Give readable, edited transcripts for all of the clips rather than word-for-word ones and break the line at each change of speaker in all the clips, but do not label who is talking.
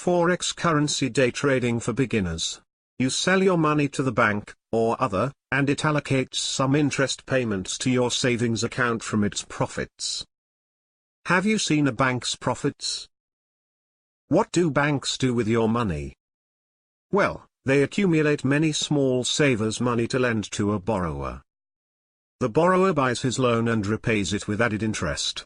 Forex Currency Day Trading for Beginners. You sell your money to the bank, or other, and it allocates some interest payments to your savings account from its profits. Have you seen a bank's profits? What do banks do with your money? Well, they accumulate many small savers' money to lend to a borrower. The borrower buys his loan and repays it with added interest.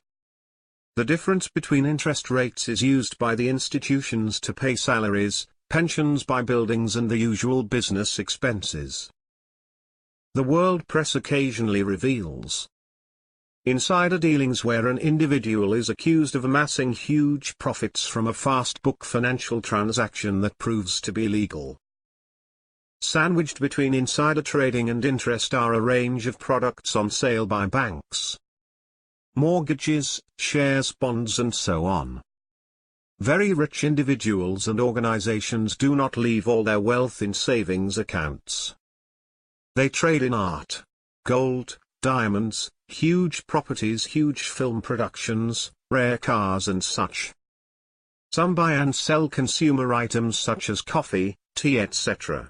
The difference between interest rates is used by the institutions to pay salaries, pensions, buy buildings, and the usual business expenses. The world press occasionally reveals insider dealings where an individual is accused of amassing huge profits from a fast-book financial transaction that proves to be legal. Sandwiched between insider trading and interest are a range of products on sale by banks. Mortgages, shares, bonds, and so on. Very rich individuals and organizations do not leave all their wealth in savings accounts. They trade in art, gold, diamonds, huge properties, huge film productions, rare cars, and such. Some buy and sell consumer items such as coffee, tea, etc.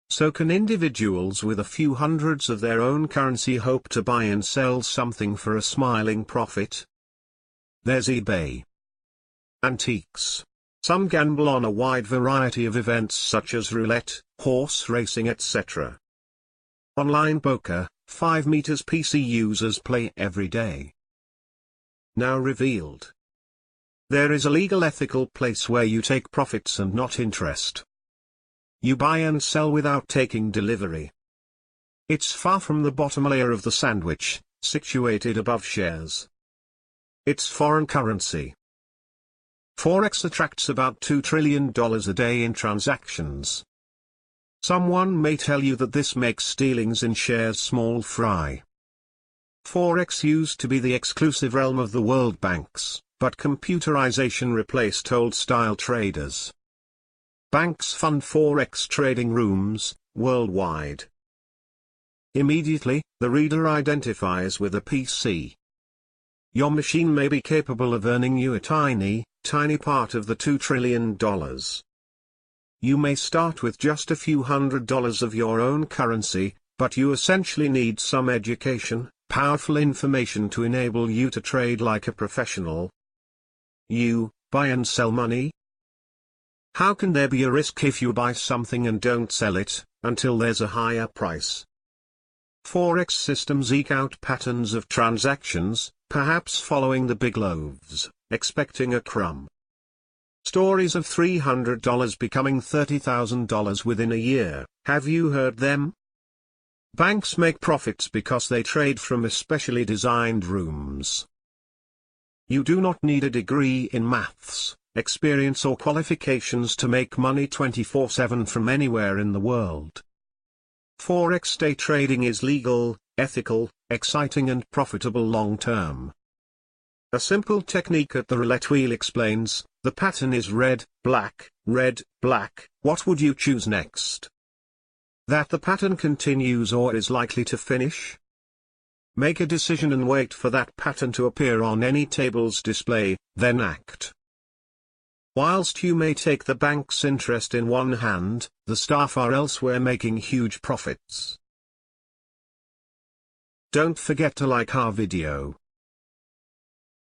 So can individuals with a few hundreds of their own currency hope to buy and sell something for a smiling profit? There's eBay. Antiques. Some gamble on a wide variety of events such as roulette, horse racing, etc. Online poker, 5 meters PC users play every day. Now revealed. There is a legal ethical place where you take profits and not interest. You buy and sell without taking delivery. It's far from the bottom layer of the sandwich, situated above shares. It's foreign currency. Forex attracts about $2 trillion a day in transactions. Someone may tell you that this makes dealings in shares small fry. Forex used to be the exclusive realm of the world banks, but computerization replaced old-style traders. Banks fund Forex trading rooms, worldwide. Immediately, the reader identifies with a PC. Your machine may be capable of earning you a tiny part of the $2 trillion. You may start with just a few $100s of your own currency, but you essentially need some education, powerful information to enable you to trade like a professional. You buy and sell money? How can there be a risk if you buy something and don't sell it, until there's a higher price? Forex systems eke out patterns of transactions, perhaps following the big loaves, expecting a crumb. Stories of $300 becoming $30,000 within a year, have you heard them? Banks make profits because they trade from especially designed rooms. You do not need a degree in maths, experience, or qualifications to make money 24/7 from anywhere in the world. Forex day trading is legal, ethical, exciting, and profitable long-term. A simple technique at the roulette wheel explains, the pattern is red, black, what would you choose next? That the pattern continues or is likely to finish? Make a decision and wait for that pattern to appear on any table's display, then act. Whilst you may take the bank's interest in one hand, the staff are elsewhere making huge profits. Don't forget to like our video.